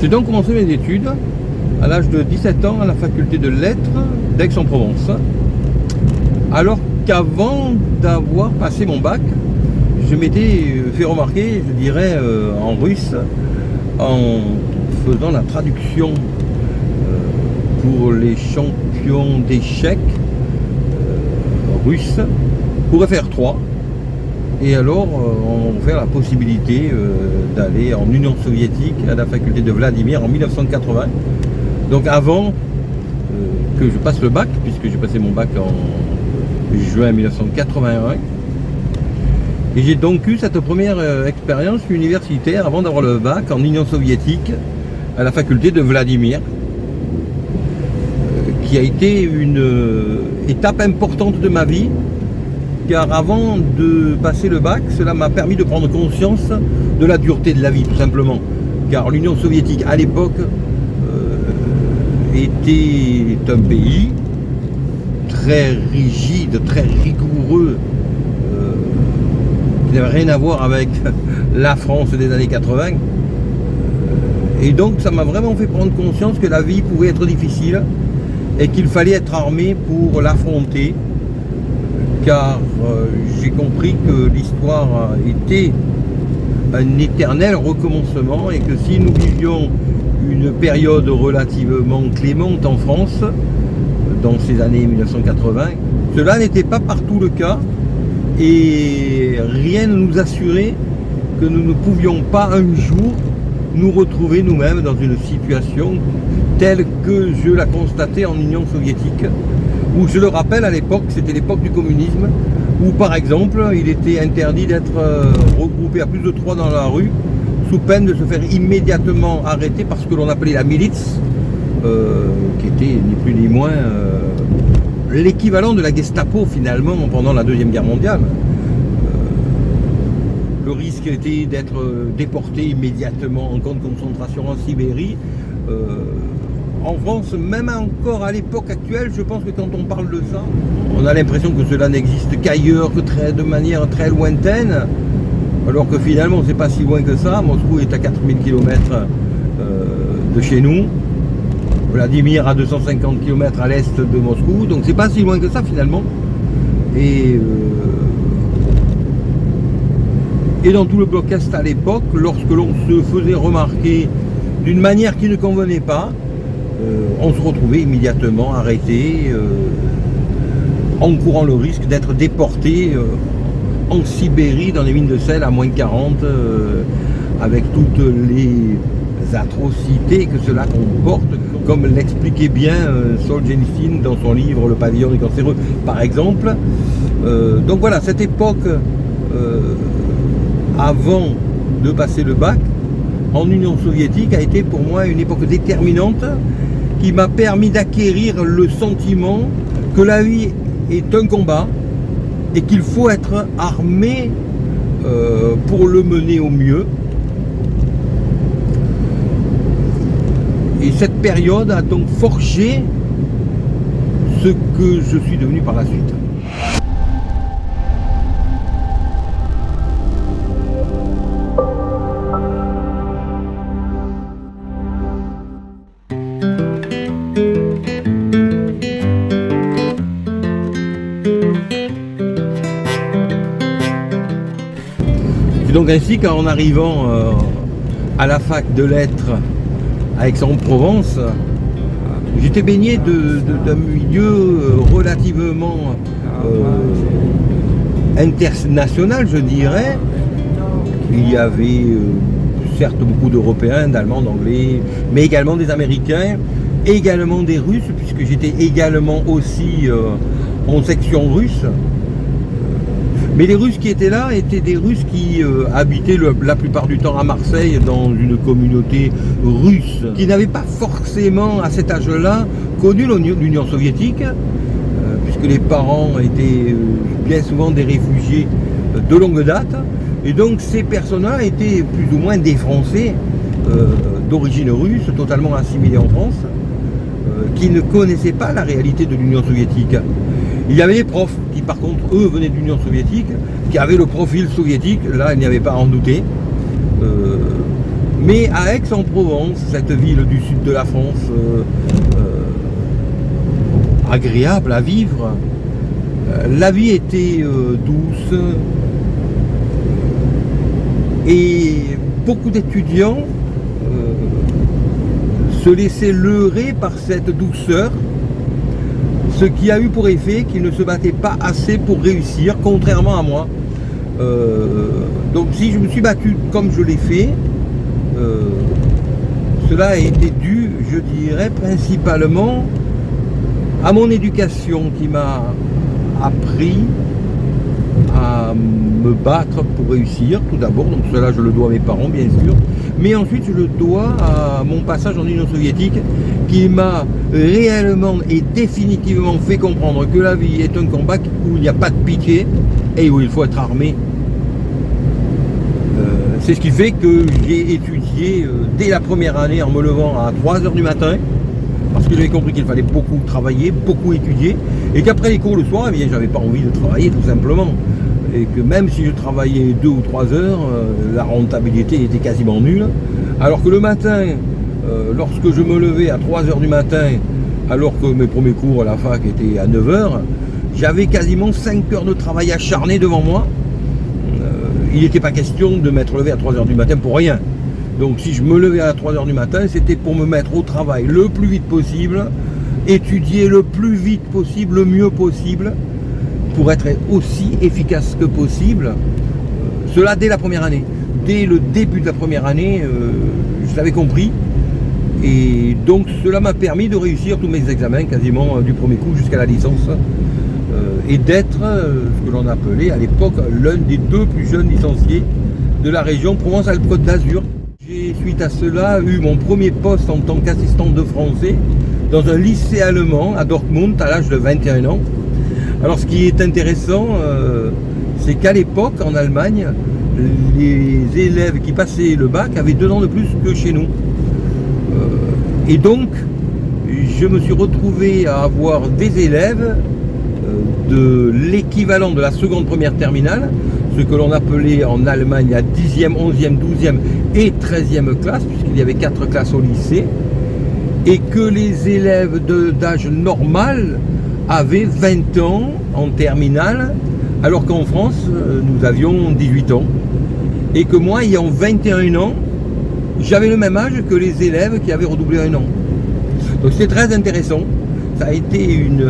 J'ai donc commencé mes études à l'âge de 17 ans à la faculté de lettres d'Aix-en-Provence. Alors qu'avant d'avoir passé mon bac, je m'étais fait remarquer, je dirais, en russe, en faisant la traduction pour les champions d'échecs russes pour FR3. Et alors, on m'a offert la possibilité d'aller en Union soviétique à la faculté de Vladimir en 1980. Donc avant que je passe le bac, puisque j'ai passé mon bac en juin 1981. Et j'ai donc eu cette première expérience universitaire avant d'avoir le bac en Union soviétique à la faculté de Vladimir, qui a été une étape importante de ma vie, car avant de passer le bac, cela m'a permis de prendre conscience de la dureté de la vie, tout simplement. Car l'Union soviétique, à l'époque, était un pays très rigide, très rigoureux, qui n'avait rien à voir avec la France des années 80. Et donc ça m'a vraiment fait prendre conscience que la vie pouvait être difficile et qu'il fallait être armé pour l'affronter, car j'ai compris que l'histoire était un éternel recommencement et que si nous vivions une période relativement clémente en France dans ces années 1980, cela n'était pas partout le cas et rien ne nous assurait que nous ne pouvions pas un jour nous retrouver nous-mêmes dans une situation telle que je la constatais en Union soviétique, où, je le rappelle, à l'époque, c'était l'époque du communisme, où par exemple il était interdit d'être regroupé à plus de 3 dans la rue sous peine de se faire immédiatement arrêter par ce que l'on appelait la milice, qui était ni plus ni moins l'équivalent de la Gestapo finalement pendant la Deuxième Guerre mondiale. Le risque était d'être déporté immédiatement en camp de concentration en Sibérie. En France, même encore à l'époque actuelle, je pense que quand on parle de ça, on a l'impression que cela n'existe qu'ailleurs, que de manière très lointaine, alors que finalement c'est pas si loin que ça. Moscou est à 4000 km de chez nous, Vladimir à 250 km à l'est de Moscou, donc c'est pas si loin que ça finalement. Et dans tout le bloc Est à l'époque, lorsque l'on se faisait remarquer d'une manière qui ne convenait pas, on se retrouvait immédiatement arrêté, en courant le risque d'être déporté en Sibérie dans les mines de sel à moins 40, avec toutes les atrocités que cela comporte, comme l'expliquait bien Solzhenitsyn dans son livre Le Pavillon des cancéreux par exemple. Donc voilà, cette époque avant de passer le bac en Union soviétique a été pour moi une époque déterminante qui m'a permis d'acquérir le sentiment que la vie est un combat et qu'il faut être armé pour le mener au mieux. Et cette période a donc forgé ce que je suis devenu par la suite. C'est donc ainsi qu'en arrivant à la fac de lettres à Aix-en-Provence, j'étais baigné d'un milieu relativement international, je dirais. Il y avait certes beaucoup d'Européens, d'Allemands, d'Anglais, mais également des Américains, également des Russes, puisque j'étais également aussi en section russe. Mais les Russes qui étaient là étaient des Russes qui habitaient la plupart du temps à Marseille dans une communauté russe, qui n'avait pas forcément à cet âge-là connu l'Union soviétique, puisque les parents étaient bien souvent des réfugiés de longue date. Et donc ces personnes-là étaient plus ou moins des Français d'origine russe, totalement assimilés en France, qui ne connaissaient pas la réalité de l'Union soviétique. Il y avait des profs qui par contre, eux, venaient de l'Union soviétique, qui avaient le profil soviétique, là il n'y avait pas à en douter. Mais à Aix-en-Provence, cette ville du sud de la France, agréable à vivre, la vie était douce et beaucoup d'étudiants se laissaient leurrer par cette douceur, ce qui a eu pour effet qu'ils ne se battaient pas assez pour réussir, contrairement à moi. Donc si je me suis battu comme je l'ai fait, cela a été dû, je dirais, principalement à mon éducation qui m'a appris à me battre pour réussir, tout d'abord, donc cela je le dois à mes parents bien sûr, mais ensuite je le dois à mon passage en Union soviétique qui m'a réellement et définitivement fait comprendre que la vie est un combat où il n'y a pas de pitié et où il faut être armé. C'est ce qui fait que j'ai étudié dès la première année en me levant à 3 h du matin, parce que j'avais compris qu'il fallait beaucoup travailler, beaucoup étudier, et qu'après les cours le soir, eh bien, j'avais pas envie de travailler tout simplement. Et que même si je travaillais 2 ou 3 heures, la rentabilité était quasiment nulle. Alors que le matin, lorsque je me levais à 3 h du matin, alors que mes premiers cours à la fac étaient à 9 h, j'avais quasiment 5 heures de travail acharné devant moi. Il n'était pas question de m'être levé à 3 h du matin pour rien. Donc si je me levais à 3 h du matin, c'était pour me mettre au travail le plus vite possible, étudier le plus vite possible, le mieux possible, pour être aussi efficace que possible. Cela dès la première année. Dès le début de la première année, je l'avais compris. Et donc cela m'a permis de réussir tous mes examens quasiment du premier coup jusqu'à la licence. Et d'être ce que l'on appelait à l'époque l'un des 2 plus jeunes licenciés de la région Provence-Alpes-Côte d'Azur. J'ai suite à cela eu mon premier poste en tant qu'assistant de français dans un lycée allemand à Dortmund à l'âge de 21 ans. Alors ce qui est intéressant, c'est qu'à l'époque en Allemagne, les élèves qui passaient le bac avaient 2 ans de plus que chez nous. Et donc, je me suis retrouvé à avoir des élèves de l'équivalent de la seconde première terminale, ce que l'on appelait en Allemagne la 10e, 11e, 12e et 13e classe, puisqu'il y avait 4 classes au lycée, et que les élèves d'âge normal avaient 20 ans en terminale, alors qu'en France, nous avions 18 ans. Et que moi, ayant 21 ans, j'avais le même âge que les élèves qui avaient redoublé 1 an. Donc c'est très intéressant. Ça a été une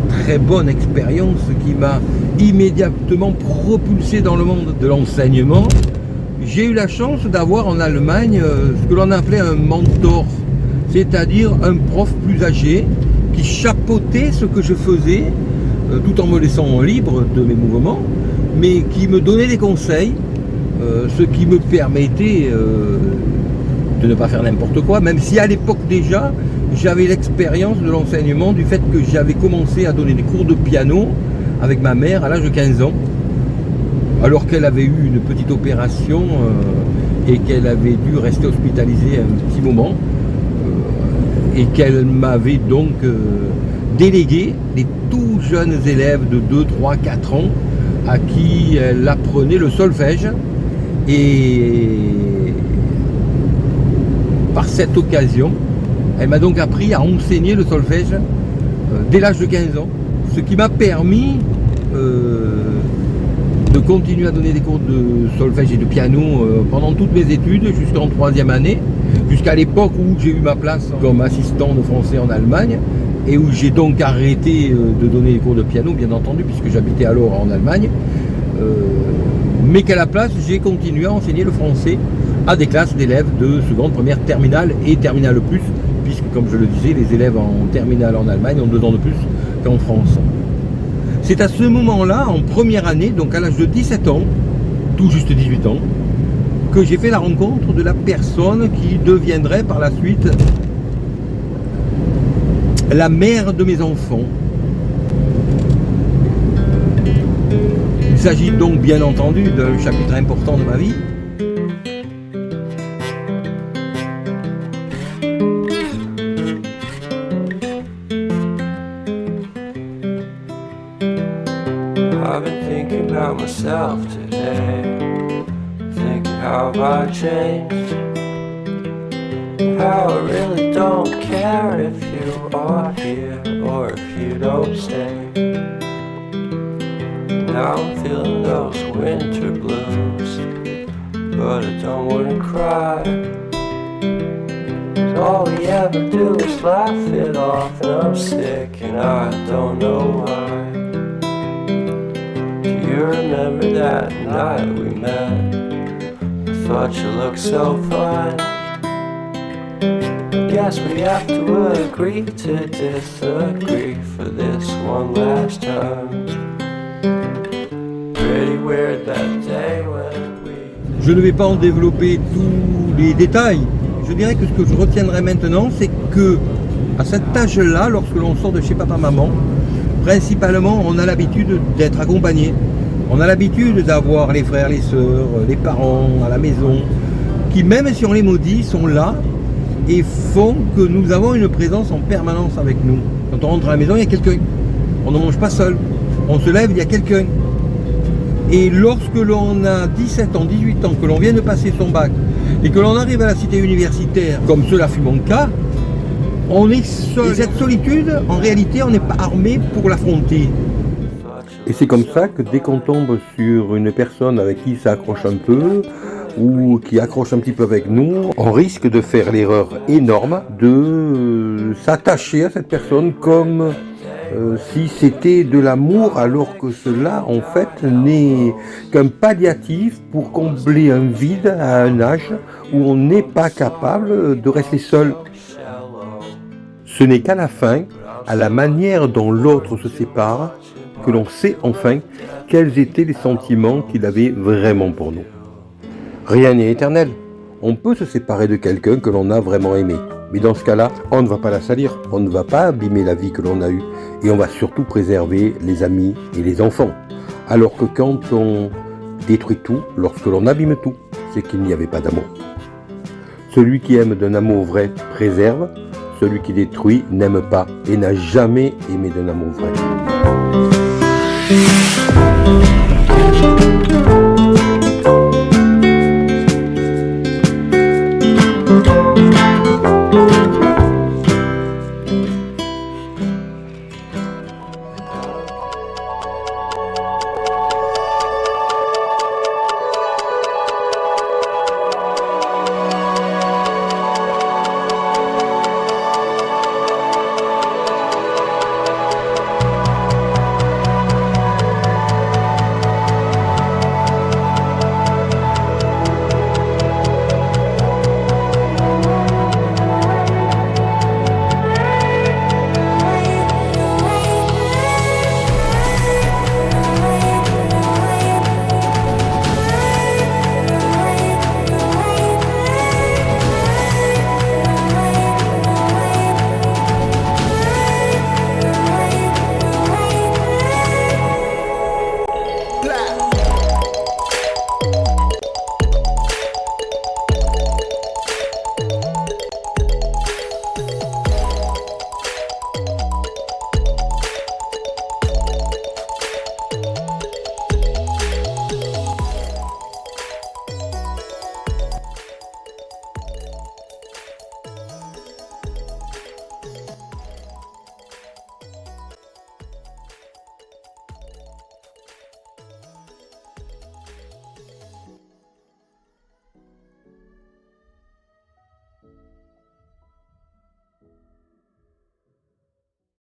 très bonne expérience qui m'a immédiatement propulsé dans le monde de l'enseignement. J'ai eu la chance d'avoir en Allemagne ce que l'on appelait un mentor, c'est-à-dire un prof plus âgé qui chapeautait ce que je faisais tout en me laissant libre de mes mouvements, mais qui me donnait des conseils, ce qui me permettait de ne pas faire n'importe quoi, même si à l'époque déjà j'avais l'expérience de l'enseignement du fait que j'avais commencé à donner des cours de piano avec ma mère à l'âge de 15 ans, alors qu'elle avait eu une petite opération et qu'elle avait dû rester hospitalisée un petit moment, et qu'elle m'avait donc délégué des tout jeunes élèves de 2, 3, 4 ans à qui elle apprenait le solfège. Et par cette occasion, elle m'a donc appris à enseigner le solfège dès l'âge de 15 ans, ce qui m'a permis de continuer à donner des cours de solfège et de piano pendant toutes mes études jusqu'en 3e année, jusqu'à l'époque où j'ai eu ma place comme assistant de français en Allemagne et où j'ai donc arrêté de donner des cours de piano, bien entendu, puisque j'habitais alors en Allemagne, mais qu'à la place j'ai continué à enseigner le français à des classes d'élèves de seconde, première, terminale et terminale plus, puisque comme je le disais, les élèves en terminale en Allemagne ont 2 ans de plus qu'en France. C'est à ce moment-là, en première année, donc à l'âge de 17 ans, tout juste 18 ans, que j'ai fait la rencontre de la personne qui deviendrait par la suite la mère de mes enfants. Il s'agit donc bien entendu d'un chapitre important de ma vie. I've been thinking about myself today, thinking how I changed, how I really don't care if you are here or if you don't stay. Now I'm feeling those winter blues, but I don't wanna cry. All we ever do is laugh it off, and I'm sick and I don't know why. Do you remember that night we met? I thought you looked so fine. Guess we have to agree to disagree for this one last time. Pretty weird that day when we... Je ne vais pas en développer tous les détails. Je dirais que ce que je retiendrai maintenant, c'est que à cet âge-là, lorsque l'on sort de chez papa-maman, principalement, on a l'habitude d'être accompagné. On a l'habitude d'avoir les frères, les sœurs, les parents à la maison, qui même si on les maudit, sont là et font que nous avons une présence en permanence avec nous. Quand on rentre à la maison, il y a quelqu'un. On ne mange pas seul. On se lève, il y a quelqu'un. Et lorsque l'on a 17 ans, 18 ans, que l'on vient de passer son bac, et que l'on arrive à la cité universitaire, comme cela fut mon cas, on est seul. Et cette solitude, en réalité, on n'est pas armé pour l'affronter. Et c'est comme ça que dès qu'on tombe sur une personne avec qui ça accroche un peu, ou qui accroche un petit peu avec nous, on risque de faire l'erreur énorme de s'attacher à cette personne comme si c'était de l'amour, alors que cela en fait n'est qu'un palliatif pour combler un vide à un âge où on n'est pas capable de rester seul. Ce n'est qu'à la fin, à la manière dont l'autre se sépare, que l'on sait enfin quels étaient les sentiments qu'il avait vraiment pour nous. Rien n'est éternel. On peut se séparer de quelqu'un que l'on a vraiment aimé. Mais dans ce cas-là, on ne va pas la salir, on ne va pas abîmer la vie que l'on a eue. Et on va surtout préserver les amis et les enfants. Alors que quand on détruit tout, lorsque l'on abîme tout, c'est qu'il n'y avait pas d'amour. Celui qui aime d'un amour vrai préserve, celui qui détruit n'aime pas et n'a jamais aimé d'un amour vrai.